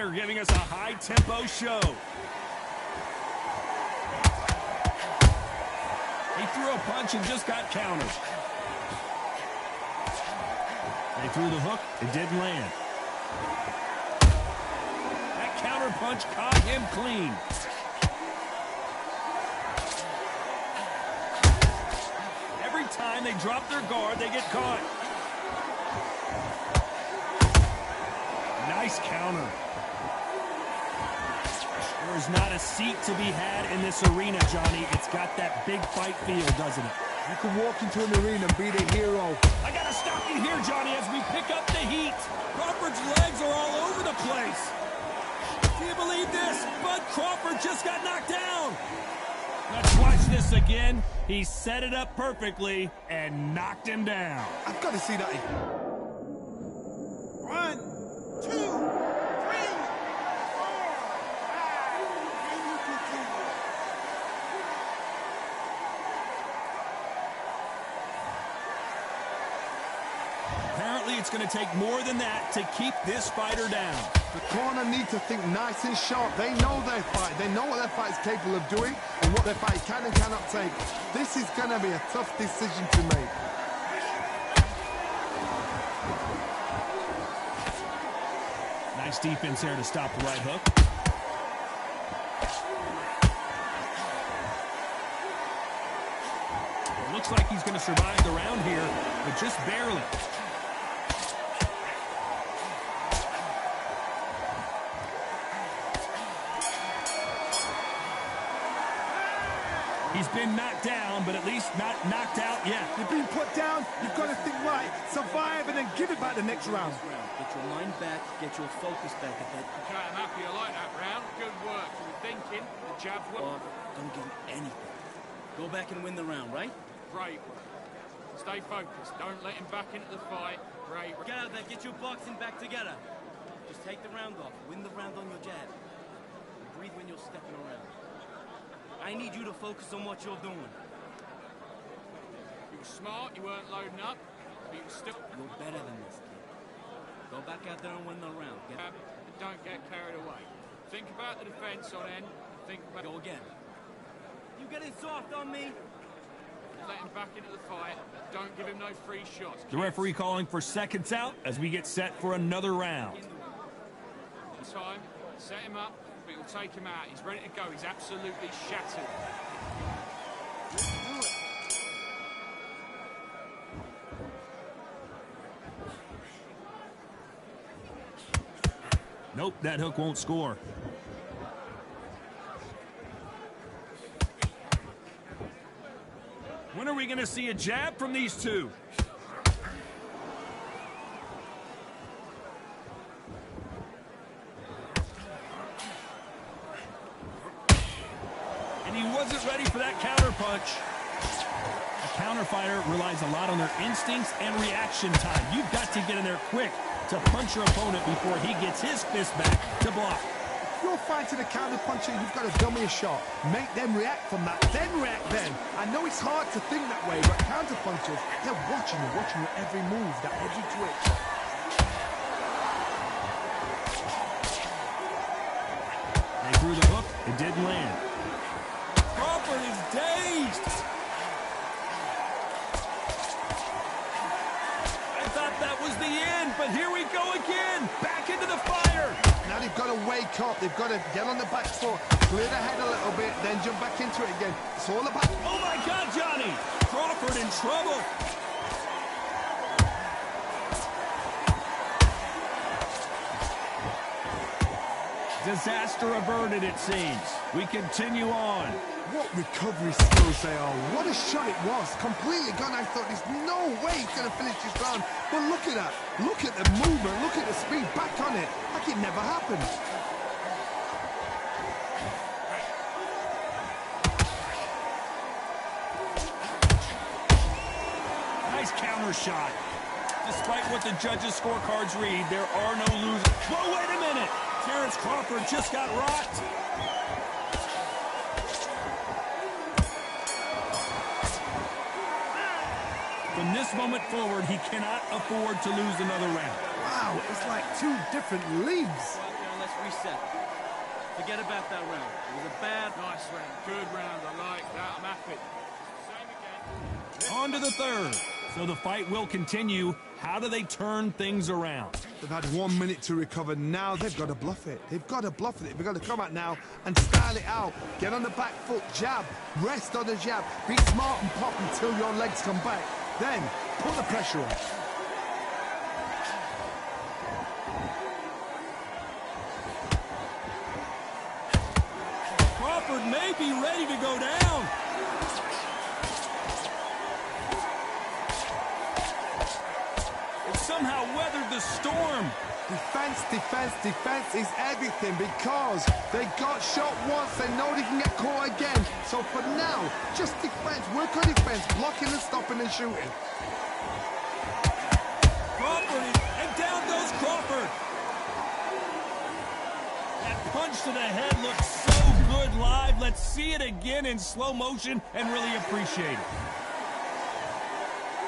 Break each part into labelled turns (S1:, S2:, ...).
S1: fighter giving us a high-tempo show. He threw a punch and just got countered. They threw the hook. It didn't land. That counter punch caught him clean. Every time they drop their guard, they get caught. Nice counter. There's not a seat to be had in this arena, Johnny. It's got that big fight feel, doesn't it?
S2: You can walk into an arena and be the hero.
S1: I gotta stop you here, Johnny, as we pick up the heat. Crawford's legs are all over the place. Do you believe this? Bud Crawford just got knocked down. Let's watch this again. He set it up perfectly and knocked him down.
S2: I've got to see that.
S3: 1, 2, 3, 4, 5. Can you continue?
S1: Apparently, it's going to take more than that to keep this fighter down.
S2: The corner need to think nice and sharp. They know their fight. They know what their fight's capable of doing and what their fight can and cannot take. This is going to be a tough decision to make.
S1: Nice defense there to stop the right hook. It looks like he's going to survive the round here, but just barely. He's been knocked down, but at least not knocked out yet.
S2: You've been put down, you've got to think right, survive, and then give it back the next round.
S4: Get your mind back, get your focus back at that.
S5: Okay, I'm happy I like that round. Good work. You were thinking, the jabs were...
S4: Don't give anything. Go back and win the round, right?
S5: Great work. Stay focused. Don't let him back into the fight. Great.
S4: Get out there, get your boxing back together. Just take the round off. Win the round on your jab. Breathe when you're stepping around. I need you to focus on what you're doing.
S5: You were smart, you weren't loading up, but you were still...
S4: You're better than this, kid. Go back out there and win the round.
S5: Don't get carried away. Think about the defense on end. Think about...
S4: Go again. You getting soft on me?
S5: Let him back into the fight. Don't give him no free shots.
S1: The referee calling for seconds out as we get set for another round.
S5: Time, set him up, but he'll take him out. He's ready to go. He's absolutely shattered.
S1: Nope, that hook won't score. When are we going to see a jab from these two? And he wasn't ready for that counter punch. A counter fighter relies a lot on their instincts and reaction time. You've got to get in there quick to punch your opponent before he gets his fist back to block.
S2: If you're fighting a counter puncher, you've got to dummy a shot. Make them react from that, then react then. I know it's hard to think that way, but counter punchers, they're watching your every move, that every twitch.
S1: They threw the hook, it didn't land. Crawford is dazed. I thought that was the end, but here we go again. Back into the fire.
S2: Now they've got to wake up. They've got to get on the back foot, clear the head a little bit, then jump back into it again. It's all about...
S1: Oh, my God, Johnny. Crawford in trouble. Disaster averted, it seems. We continue on.
S2: What recovery skills they are. What a shot it was. Completely gone. I thought there's no way he's going to finish this round. But look at that. Look at the movement. Look at the speed. Back on it. Like it never happened.
S1: Nice counter shot. Despite what the judges' scorecards read, there are no losers. Whoa, wait a minute. Terrence Crawford just got rocked. From this moment forward, he cannot afford to lose another round.
S2: Wow, it's like two different leagues.
S4: Go out there and let's Reset. Forget about that round. It was a bad...
S5: Nice round. Good round. I like that. I'm happy. Same again.
S1: On to the third. So the fight will continue. How do they turn things around?
S2: They've had 1 minute to recover. Now they've got to bluff it. They've got to bluff it. They've got to come out now and style it out. Get on the back foot, jab, rest on the jab. Be smart and pop until your legs come back. Then put the pressure on.
S1: Crawford may be ready to go down. It somehow weathered the storm.
S2: Defense, defense, defense is everything because they got shot once. They know they can get caught again. So for now, just defense. Work on defense, blocking and stopping and shooting.
S1: Crawford, and down goes Crawford. That punch to the head looks so good live. Let's see it again in slow motion and really appreciate it.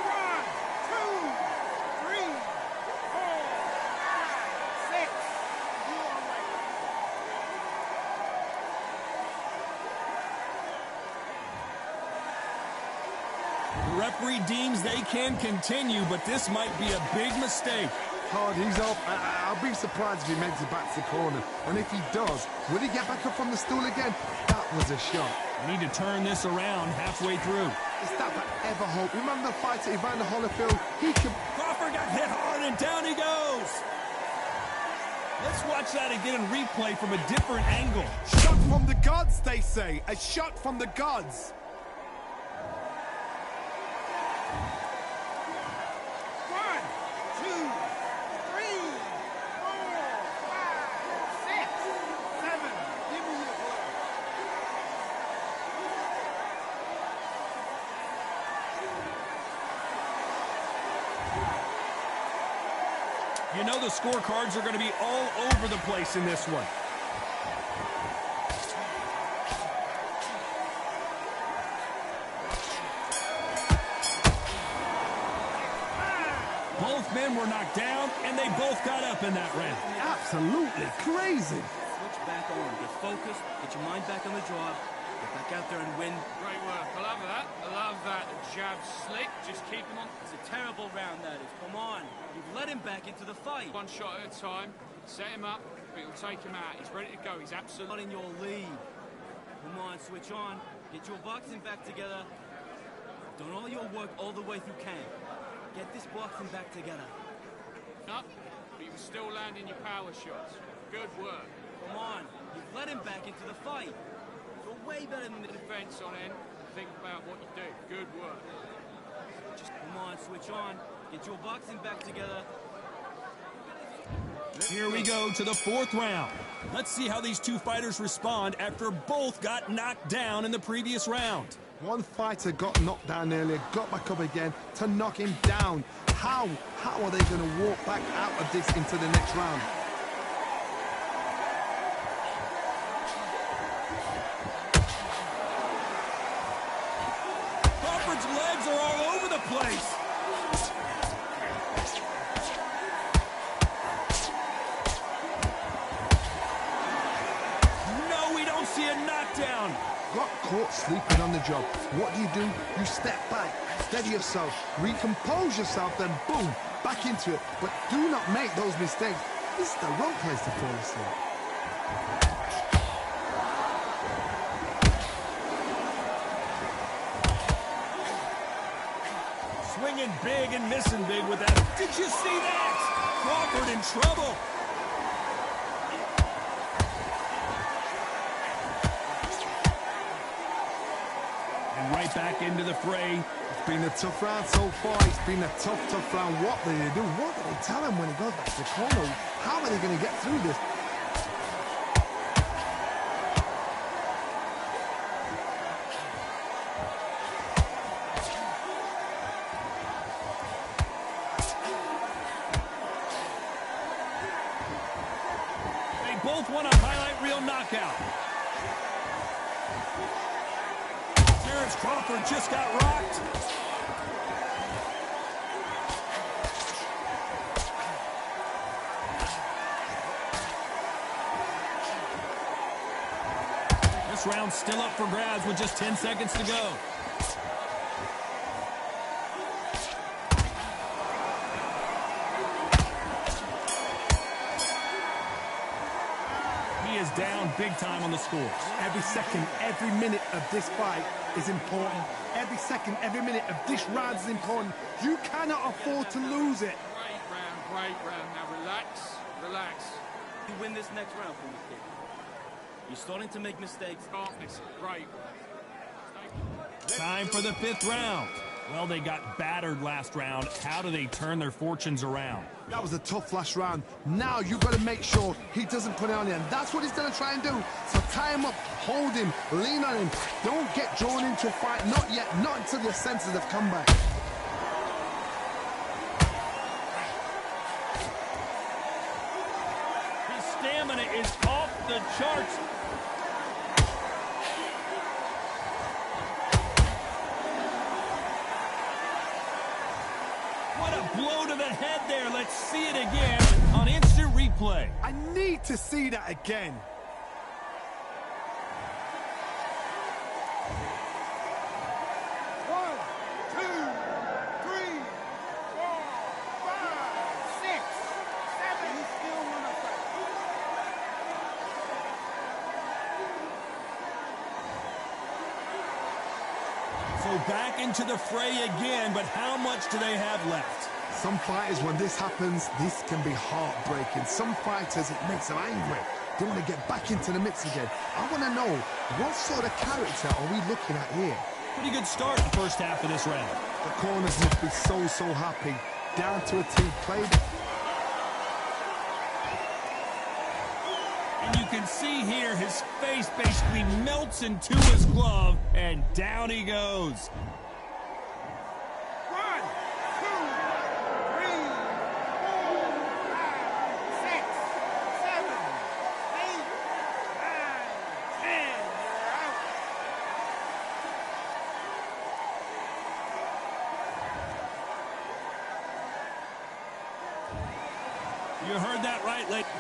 S3: 1, 2, 3, 4, 5, 6. You are ready.
S1: The referee deems they can continue, but this might be a big mistake.
S2: Hard, he's up. I'll be surprised if he makes it back to the corner. And if he does, will he get back up on the stool again? That was a shot.
S1: We need to turn this around halfway through.
S2: Is that but ever hope? Remember the fight at Evander Holyfield? He could...
S1: Crawford got hit hard and down he goes. Let's watch that again and replay from a different angle.
S2: Shot from the gods, they say. A shot from the gods.
S3: 1, 2, 3, 4, 5, 6, 7. Give me your glove.
S1: You know the scorecards are going to be all over the place in this one. Both men were knocked down, and they both got up in that round.
S2: Absolutely crazy.
S4: Switch back on. Get focused. Get your mind back on the job. Get back out there and win.
S5: Great work. I love that. I love that. The jab slick. Just keep him on.
S4: It's a terrible round, that is. Come on. You've let him back into the fight.
S5: One shot at a time. Set him up, but it'll take him out. He's ready to go. He's
S4: Not
S5: absolutely...
S4: in your lead. Come on, switch on. Get your boxing back together. Done all your work all the way through camp. Get this boxing back together.
S5: Up, but he was still landing your power shots. Good work.
S4: Come on. You've let him back into the fight. You're way better than the defense.
S5: Defense on end. Think about what you do. Good work.
S4: Just come on, switch on. Get your boxing back together.
S1: Here we go to the fourth round. Let's see how these two fighters respond after both got knocked down in the previous round.
S2: One fighter got knocked down earlier, got back up again to knock him down. How are they going to walk back out of this into the next round?
S1: Crawford's legs are all over the place. No, we don't see a knockdown.
S2: Got caught sleeping on the job. What do? You step back, steady yourself, recompose yourself, then boom, back into it. But do not make those mistakes. This is the wrong place to fall asleep.
S1: Swinging big and missing big with that. Did you see that? Crawford in trouble. And right back into the fray.
S2: It's been a tough round so far. It's been a tough round. What do they do? What do they tell him when he goes back to the corner? How are they going to get through this?
S1: They both want a highlight reel knockout. Terrence Crawford just got rocked. This round's still up for grabs with just 10 seconds to go. He is down big time on the score.
S2: Every second, every minute of this fight is important. Every second, every minute of this round is important. You cannot afford to lose it.
S5: Great round. Now relax, relax.
S4: You win this next round for me, kid. You're starting to make mistakes.
S5: Can't miss it. Great.
S1: Time for the 5th round. Well, they got battered last round. How do they turn their fortunes around?
S2: That was a tough last round. Now you've got to make sure he doesn't put it on you. And that's what he's going to try and do. So tie him up, hold him, lean on him. Don't get drawn into a fight. Not yet. Not until your senses have come back.
S1: His stamina is off the charts. What a blow to the head there. Let's see it again on instant replay.
S2: I need to see that again.
S3: One, two, three, four, five, six, seven. You still want to fight?
S1: So back into the fray again, but how much do they have left?
S2: Some fighters, when this happens, this can be heartbreaking. Some fighters, it makes them angry. They want to get back into the mix again. I want to know, what sort of character are we looking at here?
S1: Pretty good start in the first half of this round.
S2: The corners must be so happy. Down to a team played.
S1: And you can see here his face basically melts into his glove, and down he goes.
S3: 1, 2, 3, 4, 5, 6, 7, 8, 9, 10. You're out.
S1: You heard that right, ladies.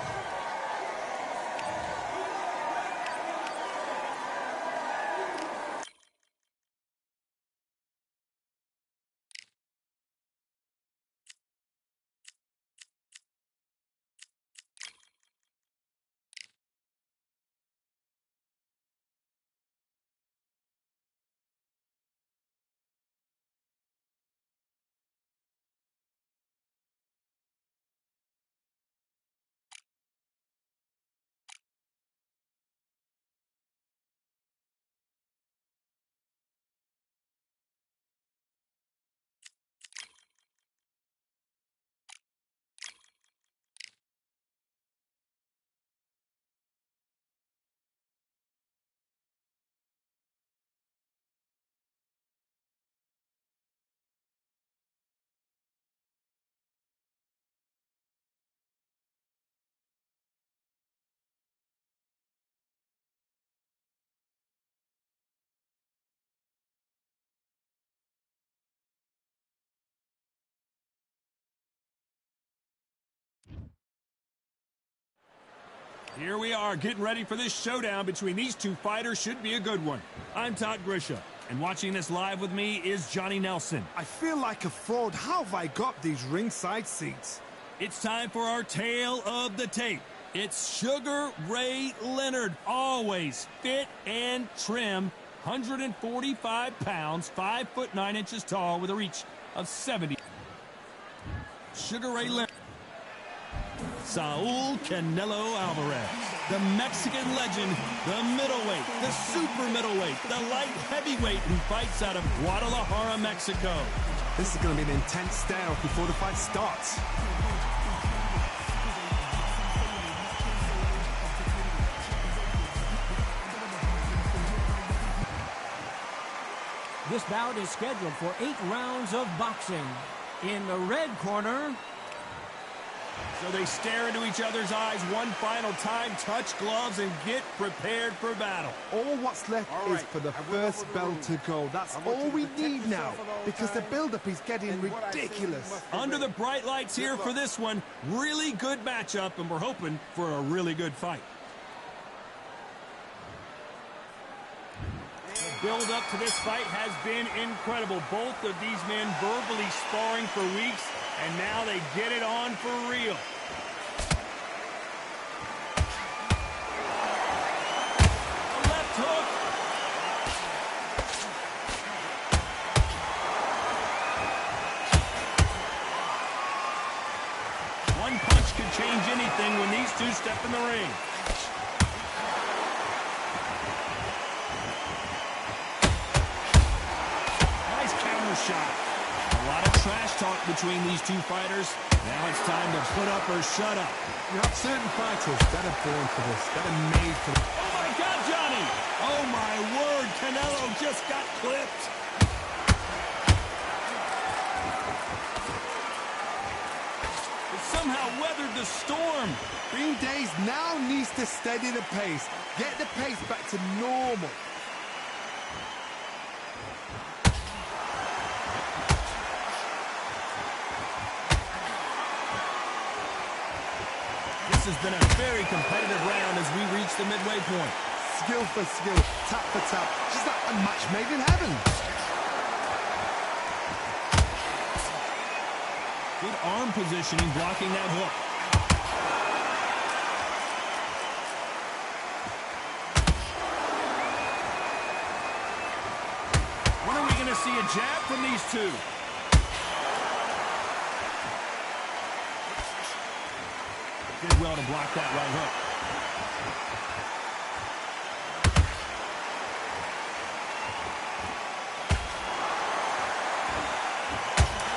S1: Here we are, getting ready for this showdown between these two fighters. Should be a good one. I'm Todd Grisha, and watching this live with me is Johnny Nelson.
S2: I feel like a fraud. How have I got these ringside seats?
S1: It's time for our tale of the tape. It's Sugar Ray Leonard, always fit and trim, 145 pounds, 5'9" tall, with a reach of 70. Sugar Ray Leonard. Saul Canelo Alvarez, the Mexican legend, the middleweight, the super middleweight, the light heavyweight who fights out of Guadalajara, Mexico.
S2: This is going to be an intense stare-off before the fight starts.
S6: This bout is scheduled for 8 rounds of boxing. In the red corner...
S1: So they stare into each other's eyes one final time, touch gloves, and get prepared for battle.
S2: All what's left is for the first bell to go. That's all we need now, because the build-up is getting ridiculous.
S1: Under the bright lights here for this one, really good matchup, and we're hoping for a really good fight. build up to this fight has been incredible. Both of these men verbally sparring for weeks, and now they get it on for real. A left hook. One punch could change anything when these two step in the ring. Shot. A lot of trash talk between these two fighters. Now it's time to put up or shut up.
S2: You have certain fighters that are born for this, that are made for this.
S1: Oh my God, Johnny! Oh my word, Canelo just got clipped. It somehow weathered the storm.
S2: Green Days now needs to steady the pace, get the pace back to normal.
S1: This has been a very competitive round as we reach the midway point.
S2: Skill for skill, tap for tap, just like a match made in heaven.
S1: Good arm positioning, blocking that hook. When are we going to see a jab from these two? Did well to block that right hook.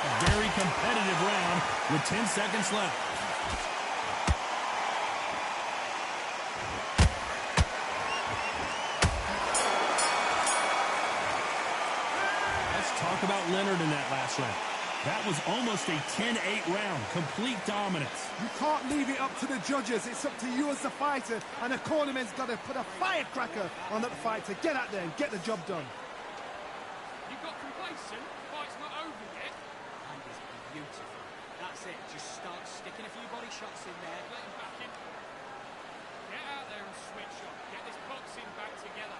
S1: A very competitive round with 10 seconds left. Let's talk about Leonard in that last round. That was almost a 10-8 round, complete dominance.
S2: You can't leave it up to the judges. It's up to you as the fighter, and the cornerman's got to put a firecracker on that fight to get out there and get the job done.
S5: You got complacent? The fight's not over yet.
S7: And it's beautiful. That's it. Just start sticking a few body shots in there.
S5: Let him back in. Get out there and switch on. Get this boxing back together.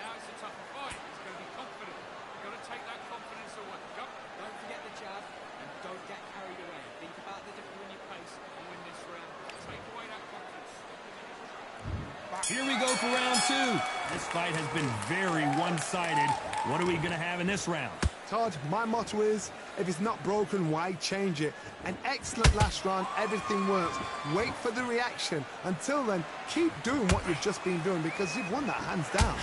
S5: Now it's a tougher fight. He's going to be confident. You've got to take that confidence away. Go.
S7: Don't forget the jab, and don't get carried away. Think about the difference in your pace
S5: And win this round. Take away that confidence.
S1: Here we go for round two. This fight has been very one-sided. What are we going to have in this round?
S2: Todd, my motto is, if it's not broken, why change it? An excellent last round, everything works. Wait for the reaction. Until then, keep doing what you've just been doing because you've won that hands down.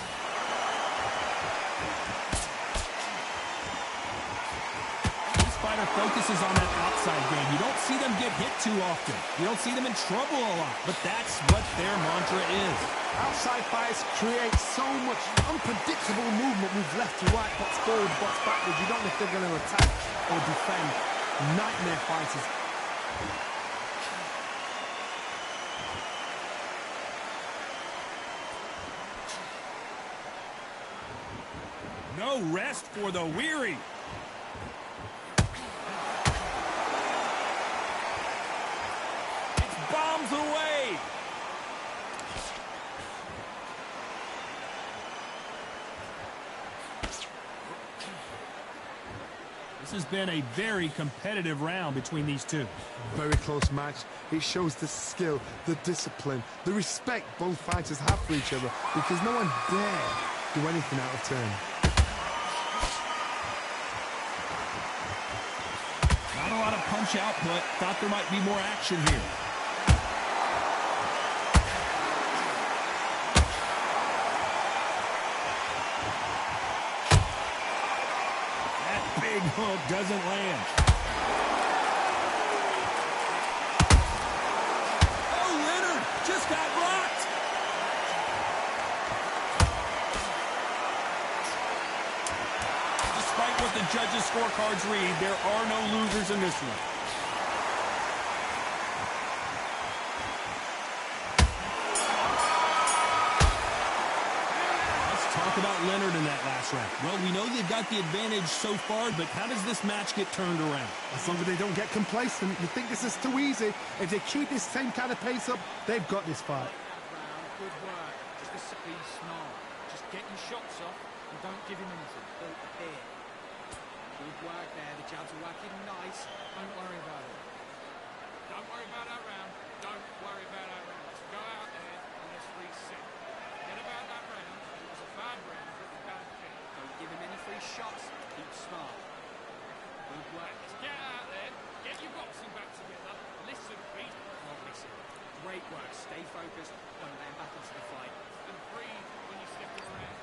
S1: Focuses on that outside game. You don't see them get hit too often. You don't see them in trouble a lot, but that's what their mantra is.
S2: Outside fights create so much unpredictable movement. Move left to right, box forward, box backwards. You don't know if they're going to attack or defend. Nightmare fighters.
S1: No rest for the weary. Bombs away. This has been a very competitive round between these two.
S2: Very close match. It shows the skill, the discipline, the respect both fighters have for each other because no one dare do anything out of turn.
S1: Not a lot of punch output. Thought there might be more action here. Big hook doesn't land. Oh, Leonard just got rocked. Despite what the judges' scorecards read, there are no losers in this one. Talk about Leonard in that last round. Well, we know they've got the advantage so far, but how does this match get turned around?
S2: As long as they don't get complacent, you think this is too easy. If they keep this same kind of pace up, they've got this fight.
S7: round. Good work. Just be smart. Just
S5: Get your shots off and don't give him anything.
S7: Here. Good work there. The jabs are working nice.
S5: Don't worry about it. Don't worry about that round. Don't worry about that round. Let's go out there and let's reset. Forget about that round. It was a bad round, but we don't care.
S7: Don't give him any free shots. Keep smart. Good work.
S5: Let's get out there. Get your boxing back together. Listen, Pete.
S7: Oh, listen. Great work. Stay focused. Don't let him back into the fight.
S5: And breathe when you step around.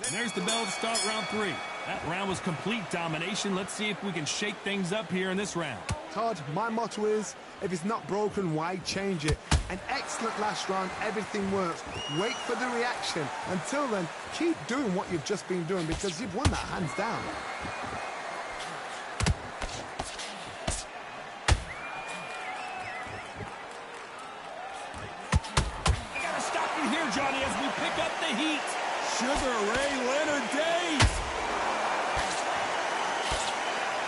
S1: And there's the bell to start round 3. That round was complete domination. Let's see if we can shake things up here in this round.
S2: Todd, my motto is, if it's not broken, why change it? An excellent last round, everything works. Wait for the reaction. Until then, keep doing what you've just been doing because you've won that hands down.
S1: Gotta stop you here, Johnny, as we pick up the heat. Sugar Ray Leonard days.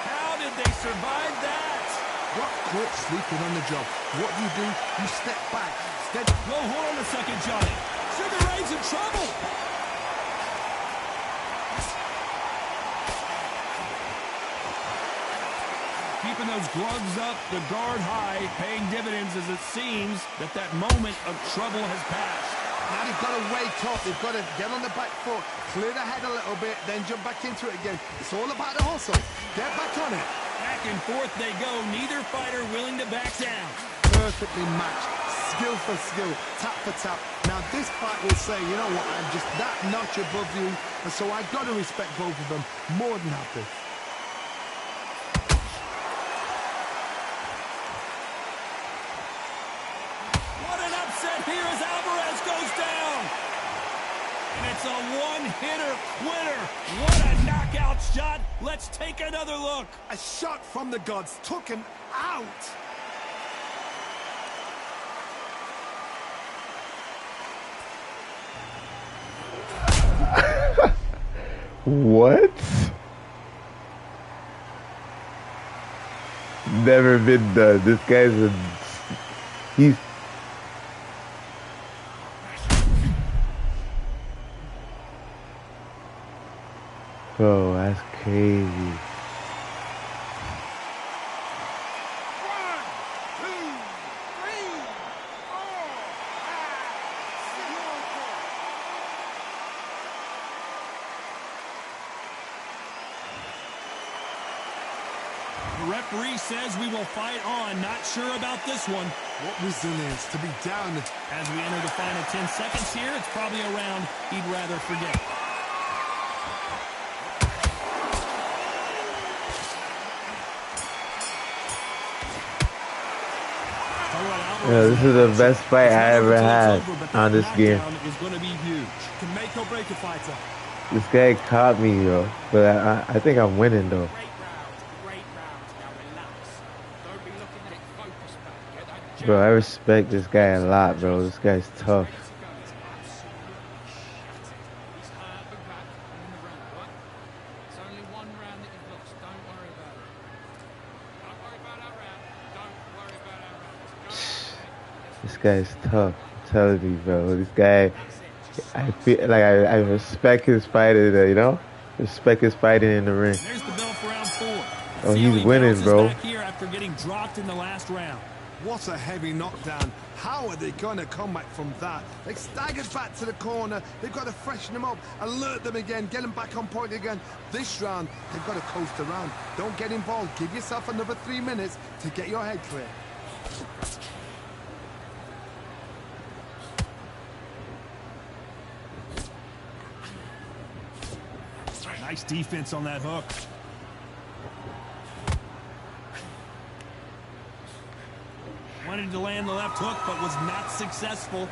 S1: How did they survive that?
S2: Got caught sleeping on the job. What do? You step back.
S1: Whoa, hold on a second, Johnny. Sugar Ray's in trouble. Keeping those gloves up, the guard high, paying dividends as it seems that moment of trouble has passed.
S2: Now they've got to wake up. They've got to get on the back foot, clear the head a little bit, then jump back into it again. It's all about the hustle. Get back on it.
S1: Back and forth they go, neither fighter willing to back down.
S2: Perfectly matched, skill for skill, tap for tap. Now this fight will say, you know what, I'm just that notch above you, and so I've got to respect both of them. More than happy.
S1: What an upset here as Alvarez goes down. And it's a one-hitter quitter. What a knockout shot. Let's take another look.
S2: A shot from the gods took him out.
S8: What? Never been done. This guy's he's bro, that's crazy.
S3: 1, 2, 3, 4, 5, 6.
S1: The referee says we will fight on. Not sure about this one.
S2: What resilience to be down.
S1: As we enter the final 10 seconds here, it's probably a round he'd rather forget.
S8: Yeah, this is the best fight I ever had on this game.
S1: Is going to be huge.
S2: Can make or break a fighter.
S8: This guy caught me, yo. But I think I'm winning, though.
S7: Great round. Now relax. Don't be looking at it. Focus back. Get that jab.
S8: Bro, I respect this guy a lot, bro. This guy's tough.
S7: He's hurt but back and in the round, right? It's only one round that you've lost. Don't worry about it.
S5: Don't worry about that round. Don't worry about that round. Let's go out there.
S8: This guy's tough. I'm telling you, bro. This guy, I feel like I respect his fighting, you know? Respect his fighting in the ring.
S1: There's the bell for round 4.
S8: Oh,
S1: See how
S8: he's
S1: he
S8: winning,
S1: bounces
S8: bro.
S1: back here after getting dropped in the last round.
S2: What a heavy knockdown. How are they going to come back from that? They staggered back to the corner. They've got to freshen them up, alert them again, get them back on point again. This round, they've got to coast around. Don't get involved. Give yourself another 3 minutes to get your head clear.
S1: Nice defense on that hook. Wanted to land the left hook, but was not successful.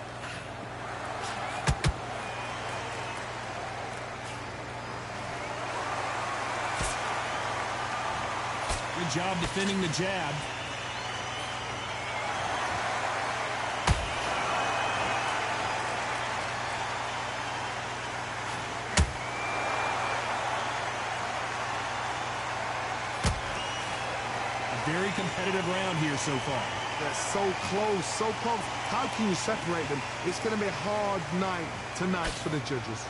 S1: Good job defending the jab. A very competitive round here so far.
S2: They're so close, so close. How can you separate them? It's going to be a hard night tonight for the judges.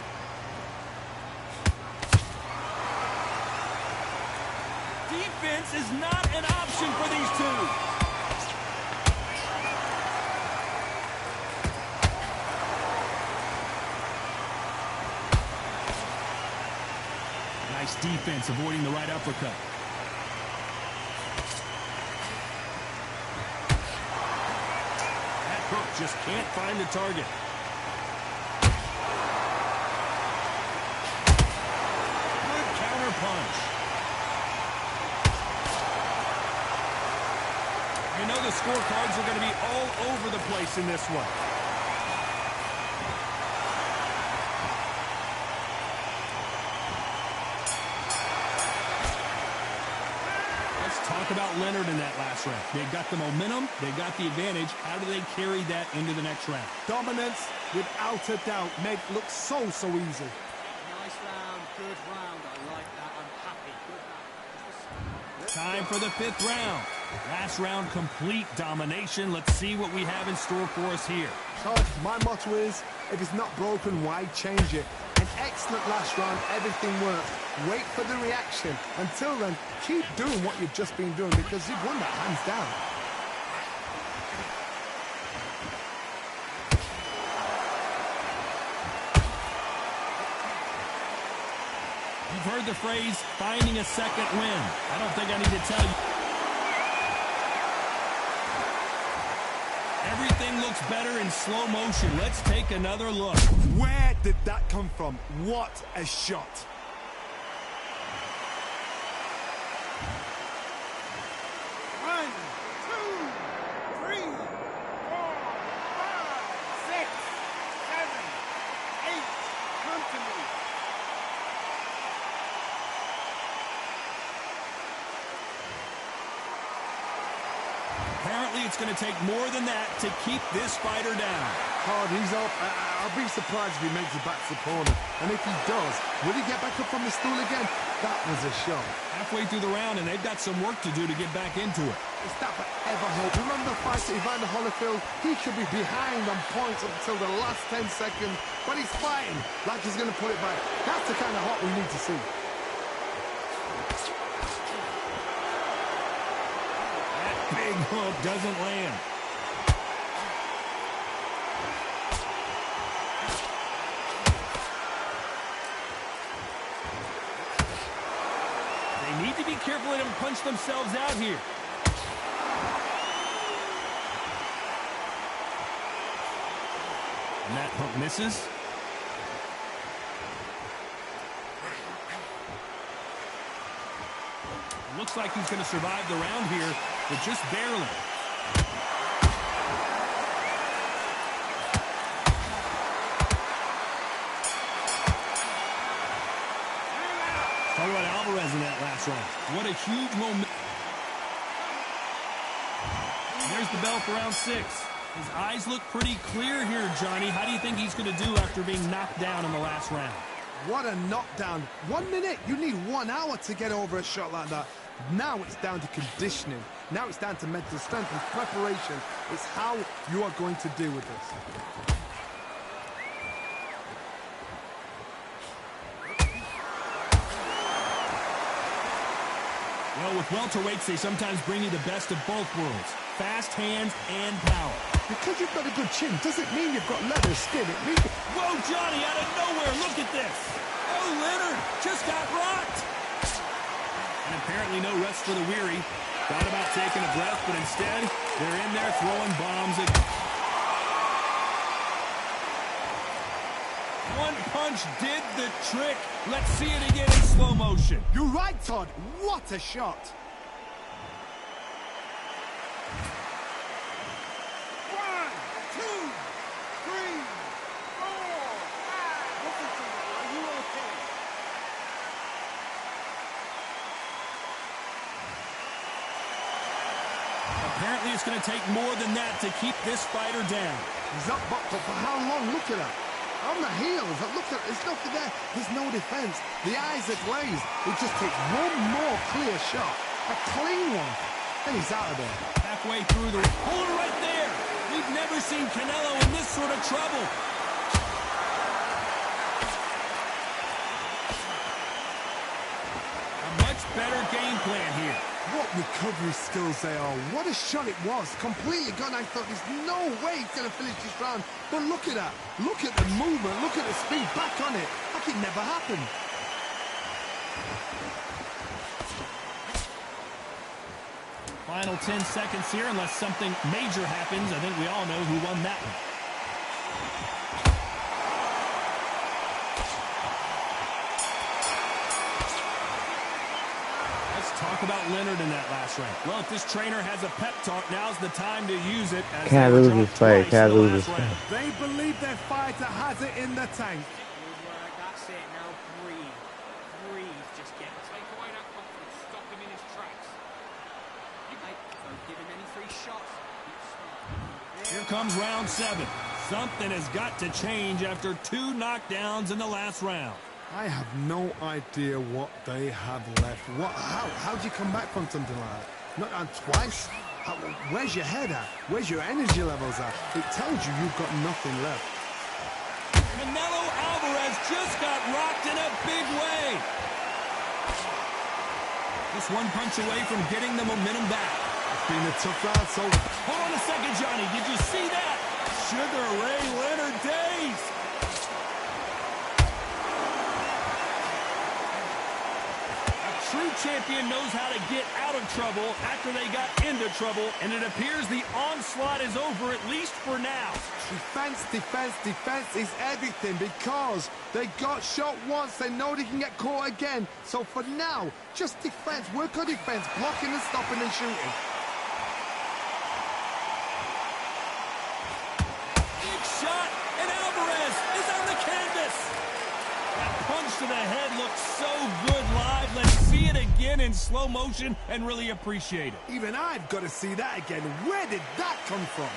S1: Defense is not an option for these two. Nice defense, avoiding the right uppercut. That hook just can't find the target. Good counter punch. You know the scorecards are going to be all over the place in this one. Talk about Leonard in that last round. They got the momentum, they got the advantage. How do they carry that into the next round?
S2: Dominance, without a doubt, made it look so easy.
S7: Nice round, good round. I like that. I'm happy. Good round.
S1: Time for the 5th round. Last round, complete domination. Let's see what we have in store for us here.
S2: Todd, my motto is, if it's not broken, why change it? An excellent last round, everything worked. Wait for the reaction. Until then, keep doing what you've just been doing because you've won that hands down.
S1: You've heard the phrase, finding a second win. I don't think I need to tell you. Everything looks better in slow motion. Let's take another look.
S2: Where did that come from? What a shot.
S3: One, two, three, 4, 5, 6, 7, 8. Come to me.
S1: Apparently, it's going to take more than that to keep this fighter down.
S2: Hard, he's up. I'll be surprised if he makes it back to the corner. And if he does, will he get back up from the stool again? That was a shot.
S1: Halfway through the round, and they've got some work to do to get back into it.
S2: Is that forever hope? Remember the fight to Evander Holyfield? He should be behind on points up until the last 10 seconds, but he's fighting like he's going to put it back. That's the kind of hot we need to see.
S1: That big hook doesn't land. They need to be careful they don't punch themselves out here. And that hook misses. Looks like he's going to survive the round here, but just barely. Talk about Alvarez in that last round. What a huge moment. There's the bell for round 6. His eyes look pretty clear here, Johnny. How do you think he's going to do after being knocked down in the last round?
S2: What a knockdown. 1 minute, you need 1 hour to get over a shot like that. Now it's down to conditioning. Now it's down to mental strength and preparation. It's how you are going to deal with this.
S1: Well, with welterweights, they sometimes bring you the best of both worlds. Fast hands and power.
S2: Because you've got a good chin doesn't mean you've got leather skin. It means...
S1: Whoa, Johnny, out of nowhere. Look at this. Oh, Leonard just got rocked. And apparently no rest for the weary. Thought about taking a breath, but instead, they're in there throwing bombs again. One punch did the trick. Let's see it again in slow motion.
S2: You're right, Todd. What a shot.
S3: One, two, three, 4, 5. Listen to me. Are you okay?
S1: Apparently, it's going to take more than that to keep this fighter down.
S2: He's up, but for how long? Look at that. On the heels, look at, there's nothing there. There's no defense. The eyes are glazed. It just takes one more clear shot. A clean one. And he's out of there.
S1: Halfway through the... Hold it right there. We've never seen Canelo in this sort of trouble. A much better game plan here.
S2: What recovery skills they are. What a shot it was. Completely gone. I thought there's no way he's going to finish this round. But look at that. Look at the movement. Look at the speed. Back on it. Like it never happened.
S1: Final 10 seconds here, unless something major happens. I think we all know who won that one. Let's talk about Leonard in that last round. Well, if this trainer has a pep talk, now's the time to use it. As
S8: Can't lose this fight. Can't lose this fight.
S2: They believe their fighter has it in the tank.
S7: Good work, that's it. Now breathe. Breathe. Just get take away that confidence. Stop him in his tracks. Don't give him any free shots.
S1: Here comes round 7. Something has got to change after 2 knockdowns in the last round.
S2: I have no idea what they have left. How do you come back from something like that? Not on twice? Where's your head at? Where's your energy levels at? It tells you you've got nothing left.
S1: Canelo Alvarez just got rocked in a big way. Just one punch away from getting the momentum back.
S2: It's been a tough round, so...
S1: Hold on a second, Johnny. Did you see that? Sugar Ray Leonard days. A true champion knows how to get out of trouble after they got into trouble, and it appears the onslaught is over, at least for now.
S2: Defense, defense, defense is everything because they got shot once. They know they can get caught again. So for now, just defense. Work on defense, blocking and stopping and shooting.
S1: Big shot, and Alvarez is on the canvas. That punch to the head looks so good live. Let's see it again in slow motion and really appreciate it.
S2: Even I've got to see that again. Where did that come from?